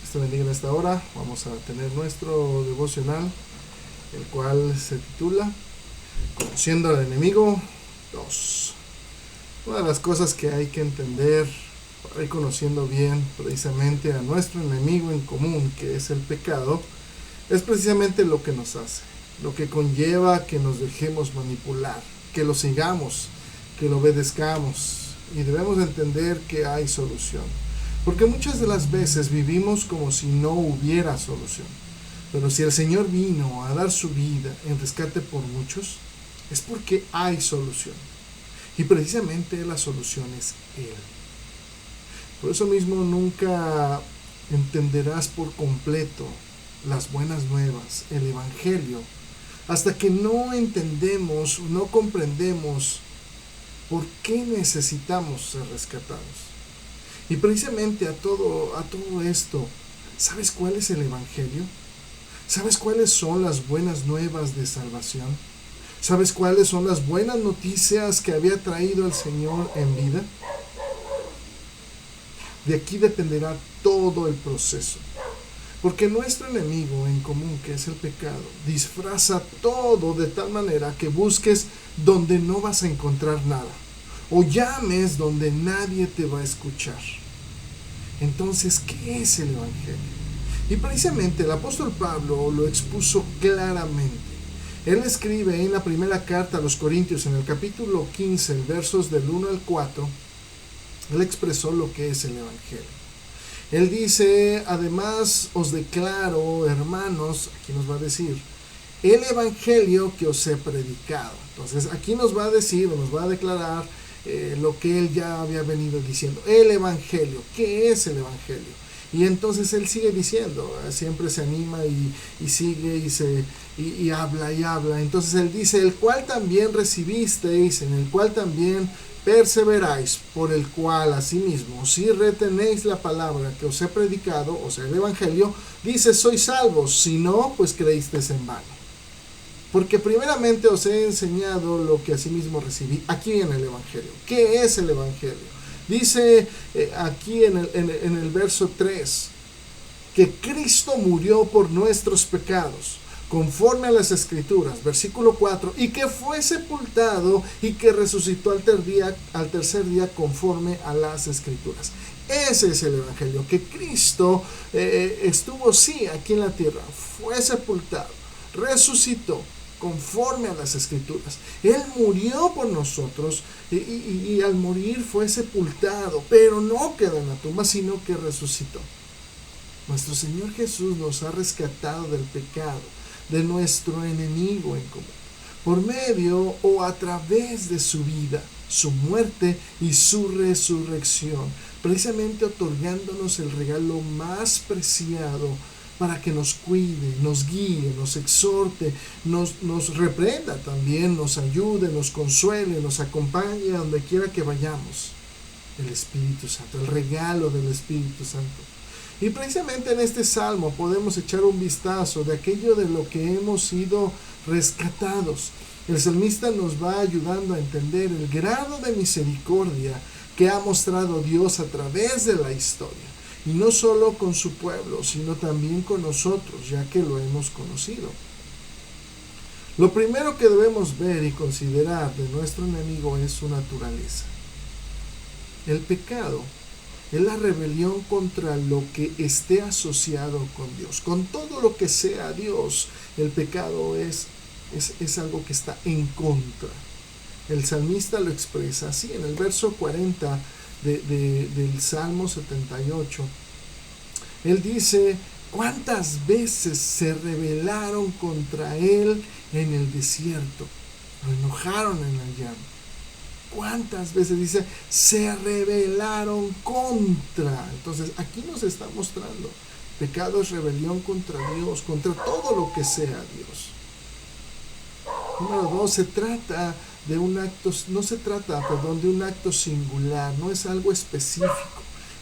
Dios te bendiga en esta hora. Vamos a tener nuestro devocional, el cual se titula Conociendo al enemigo 2. Una de las cosas que hay que entender para ir conociendo bien precisamente a nuestro enemigo en común, que es el pecado, es precisamente lo que nos hace, lo que conlleva que nos dejemos manipular, que lo sigamos, que lo obedezcamos, y debemos entender que hay solución. Porque muchas de las veces vivimos como si no hubiera solución. Pero si el Señor vino a dar su vida en rescate por muchos, es porque hay solución. Y precisamente la solución es Él. Por eso mismo nunca entenderás por completo las buenas nuevas, el Evangelio, hasta que no entendemos, no comprendemos por qué necesitamos ser rescatados. Y precisamente a todo esto, ¿sabes cuál es el Evangelio? ¿Sabes cuáles son las buenas nuevas de salvación? ¿Sabes cuáles son las buenas noticias que había traído el Señor en vida? De aquí dependerá todo el proceso. Porque nuestro enemigo en común, que es el pecado, disfraza todo de tal manera que busques donde no vas a encontrar nada, o llames donde nadie te va a escuchar. Entonces, ¿qué es el Evangelio? Y precisamente el apóstol Pablo lo expuso claramente. Él escribe en la primera carta a los Corintios, en el capítulo 15, versos del 1 al 4, él expresó lo que es el Evangelio. Él dice: además os declaro, hermanos, aquí nos va a decir, el Evangelio que os he predicado. Entonces aquí nos va a decir, o nos va a declarar lo que él ya había venido diciendo. El Evangelio, ¿qué es el Evangelio? Y entonces él sigue diciendo, siempre se anima y sigue y habla y habla. Entonces él dice: el cual también recibisteis, en el cual también perseveráis, por el cual asimismo, si retenéis la palabra que os he predicado, o sea, el Evangelio, dice: sois salvos, si no, pues creísteis en vano. Porque primeramente os he enseñado lo que asimismo recibí aquí en el Evangelio. ¿Qué es el Evangelio? Dice aquí en el verso 3, que Cristo murió por nuestros pecados, conforme a las Escrituras, versículo 4, y que fue sepultado y que resucitó al tercer día conforme a las Escrituras. Ese es el Evangelio, que Cristo estuvo sí aquí en la tierra, fue sepultado, resucitó conforme a las Escrituras. Él murió por nosotros y al morir fue sepultado, pero no quedó en la tumba, sino que resucitó. Nuestro Señor Jesús nos ha rescatado del pecado, de nuestro enemigo en común, por medio o a través de su vida, su muerte y su resurrección, precisamente otorgándonos el regalo más preciado para que nos cuide, nos guíe, nos exhorte, nos reprenda también, nos ayude, nos consuele, nos acompañe a donde quiera que vayamos. El Espíritu Santo, el regalo del Espíritu Santo. Y precisamente en este salmo podemos echar un vistazo de aquello de lo que hemos sido rescatados. El salmista nos va ayudando a entender el grado de misericordia que ha mostrado Dios a través de la historia. Y no solo con su pueblo, sino también con nosotros, ya que lo hemos conocido. Lo primero que debemos ver y considerar de nuestro enemigo es su naturaleza. El pecado es la rebelión contra lo que esté asociado con Dios. Con todo lo que sea Dios, el pecado es algo que está en contra. El salmista lo expresa así en el verso 40 del Salmo 78. Él dice: ¿cuántas veces se rebelaron contra él en el desierto? Lo enojaron en el llano. ¿Cuántas veces dice se rebelaron contra? Entonces aquí nos está mostrando, pecado es rebelión contra Dios, contra todo lo que sea Dios. Número 2, se trata de un acto, no se trata, de un acto singular, no es algo específico.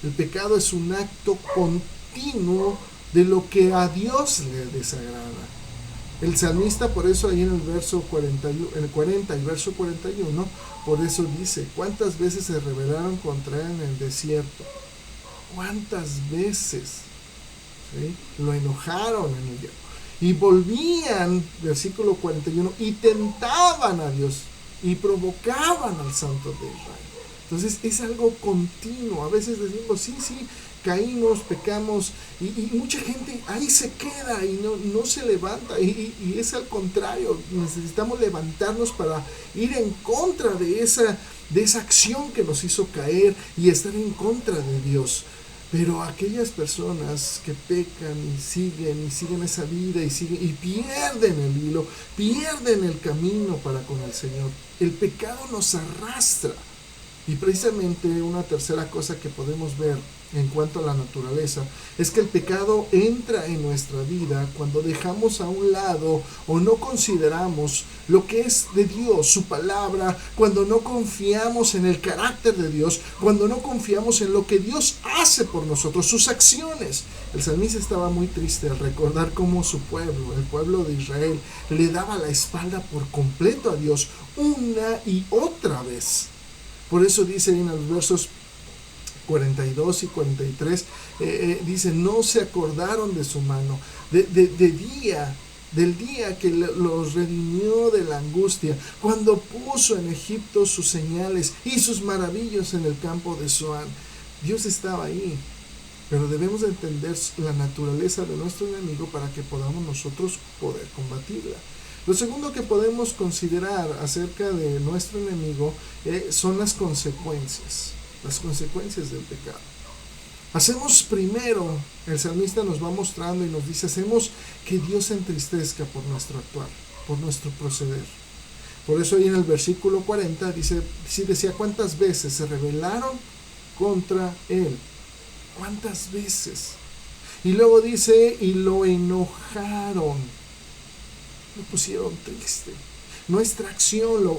El pecado es un acto continuo de lo que a Dios le desagrada. El salmista, por eso ahí en el verso 41, en el 40 y verso 41, por eso dice: ¿cuántas veces se rebelaron contra él en el desierto? ¿Cuántas veces? ¿sí? Lo enojaron en el diablo. Y volvían, versículo 41, y tentaban a Dios y provocaban al Santo de Israel. Entonces es algo continuo. A veces decimos, sí, caímos, pecamos, y mucha gente ahí se queda y no se levanta. Y es al contrario, necesitamos levantarnos para ir en contra de esa acción que nos hizo caer y estar en contra de Dios. Pero aquellas personas que pecan y siguen esa vida y pierden el hilo, pierden el camino para con el Señor. El pecado nos arrastra. Y precisamente una tercera cosa que podemos ver en cuanto a la naturaleza es que el pecado entra en nuestra vida cuando dejamos a un lado o no consideramos lo que es de Dios, su palabra, cuando no confiamos en el carácter de Dios, cuando no confiamos en lo que Dios hace por nosotros, sus acciones. El salmista estaba muy triste al recordar cómo su pueblo, el pueblo de Israel, le daba la espalda por completo a Dios una y otra vez. Por eso dice en los versos 42 y 43, dice, no se acordaron de su mano, del día que los redimió de la angustia, cuando puso en Egipto sus señales y sus maravillas en el campo de Zoán. Dios estaba ahí, pero debemos de entender la naturaleza de nuestro enemigo para que podamos nosotros poder combatirla. Lo segundo que podemos considerar acerca de nuestro enemigo son las consecuencias del pecado. Hacemos primero, el salmista nos va mostrando y nos dice, hacemos que Dios se entristezca por nuestro actuar, por nuestro proceder. Por eso ahí en el versículo 40 decía cuántas veces se rebelaron contra él. ¿Cuántas veces? Y luego dice, y lo enojaron. Lo pusieron triste. Nuestra acción lo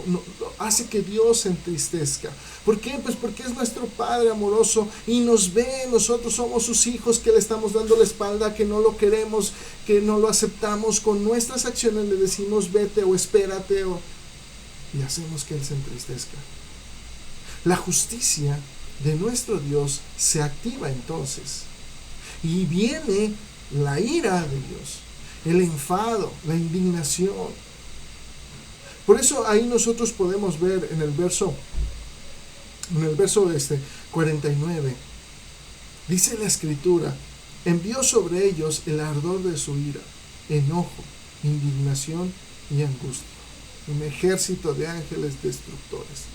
hace que Dios se entristezca. ¿Por qué? Pues porque es nuestro Padre amoroso y nos ve, nosotros somos sus hijos que le estamos dando la espalda, que no lo queremos, que no lo aceptamos. Con nuestras acciones le decimos vete o espérate y hacemos que Él se entristezca. La justicia de nuestro Dios se activa entonces y viene la ira de Dios, el enfado, la indignación. Por eso ahí nosotros podemos ver en el verso 49, dice la escritura, envió sobre ellos el ardor de su ira, enojo, indignación y angustia, un ejército de ángeles destructores.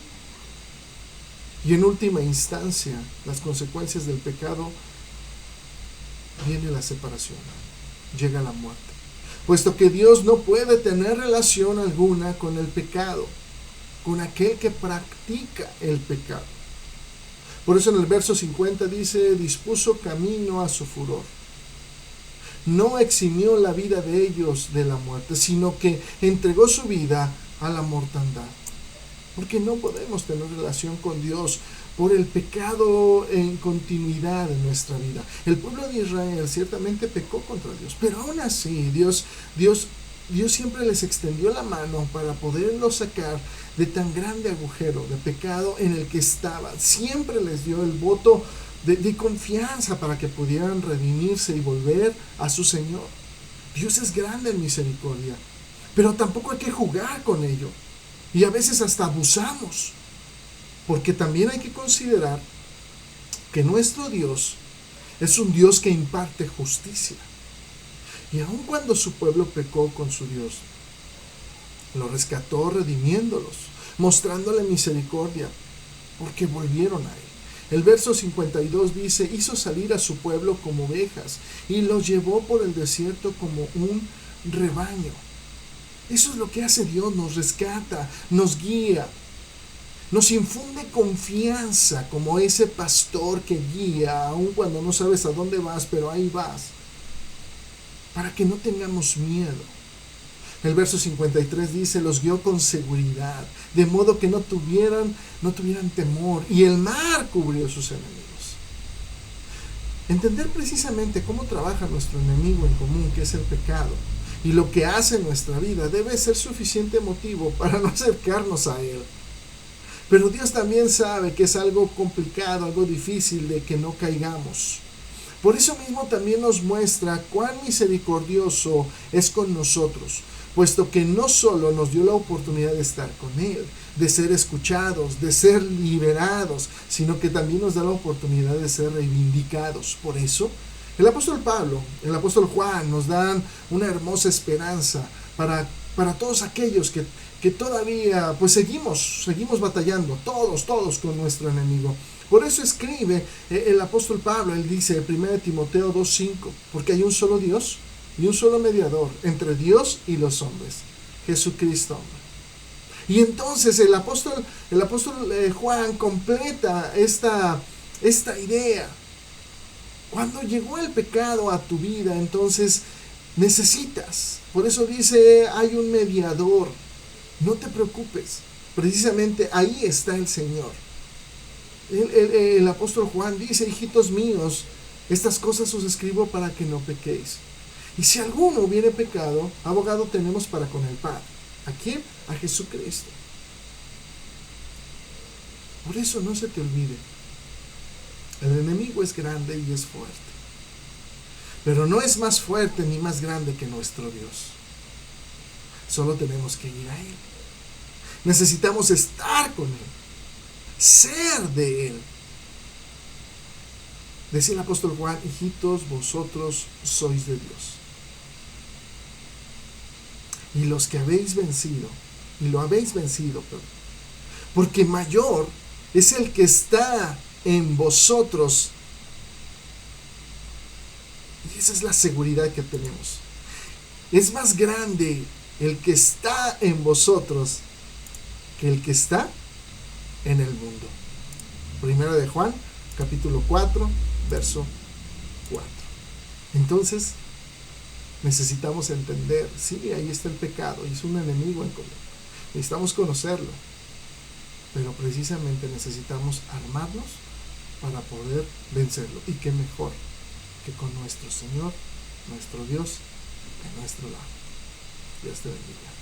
Y en última instancia, las consecuencias del pecado, viene la separación, llega la muerte. Puesto que Dios no puede tener relación alguna con el pecado, con aquel que practica el pecado. Por eso en el verso 50 dice, dispuso camino a su furor. No eximió la vida de ellos de la muerte, sino que entregó su vida a la mortandad. Porque no podemos tener relación con Dios por el pecado en continuidad en nuestra vida. El pueblo de Israel ciertamente pecó contra Dios, pero aún así Dios siempre les extendió la mano para poderlos sacar de tan grande agujero de pecado en el que estaban. Siempre les dio el voto de confianza para que pudieran redimirse y volver a su Señor. Dios es grande en misericordia, pero tampoco hay que jugar con ello. Y a veces hasta abusamos, porque también hay que considerar que nuestro Dios es un Dios que imparte justicia. Y aun cuando su pueblo pecó con su Dios, lo rescató redimiéndolos, mostrándole misericordia, porque volvieron a Él. El verso 52 dice, hizo salir a su pueblo como ovejas y los llevó por el desierto como un rebaño. Eso es lo que hace Dios, nos rescata, nos guía, nos infunde confianza como ese pastor que guía, aun cuando no sabes a dónde vas, pero ahí vas, para que no tengamos miedo. El verso 53 dice, los guió con seguridad, de modo que no tuvieran temor, y el mar cubrió sus enemigos. Entender precisamente cómo trabaja nuestro enemigo en común, que es el pecado, y lo que hace en nuestra vida, debe ser suficiente motivo para no acercarnos a Él. Pero Dios también sabe que es algo complicado, algo difícil de que no caigamos. Por eso mismo también nos muestra cuán misericordioso es con nosotros, puesto que no solo nos dio la oportunidad de estar con Él, de ser escuchados, de ser liberados, sino que también nos da la oportunidad de ser reivindicados. Por eso, el apóstol Pablo, el apóstol Juan nos dan una hermosa esperanza para todos aquellos que todavía pues seguimos batallando, todos con nuestro enemigo. Por eso escribe el apóstol Pablo, él dice, 1 Timoteo 2:5, porque hay un solo Dios y un solo mediador entre Dios y los hombres, Jesucristo. Y entonces el apóstol Juan completa esta idea. Cuando llegó el pecado a tu vida, entonces necesitas, por eso dice, hay un mediador. No te preocupes, precisamente ahí está el Señor. El apóstol Juan dice, hijitos míos, estas cosas os escribo para que no pequéis. Y si alguno hubiere pecado, abogado tenemos para con el Padre. ¿A quién? A Jesucristo. Por eso no se te olvide, el enemigo es grande y es fuerte, pero no es más fuerte ni más grande que nuestro Dios. Solo tenemos que ir a Él. Necesitamos estar con Él, ser de Él. Decía el apóstol Juan, hijitos, vosotros sois de Dios. Y los que habéis vencido, y lo habéis vencido, porque mayor es el que está en vosotros. Y esa es la seguridad que tenemos. Es más grande el que está en vosotros que el que está en el mundo. Primera de Juan, capítulo 4, verso 4. Entonces, necesitamos entender, sí, ahí está el pecado, y es un enemigo en común. Necesitamos conocerlo, pero precisamente necesitamos armarnos para poder vencerlo. Y qué mejor que con nuestro Señor, nuestro Dios, a nuestro lado. Dios te bendiga.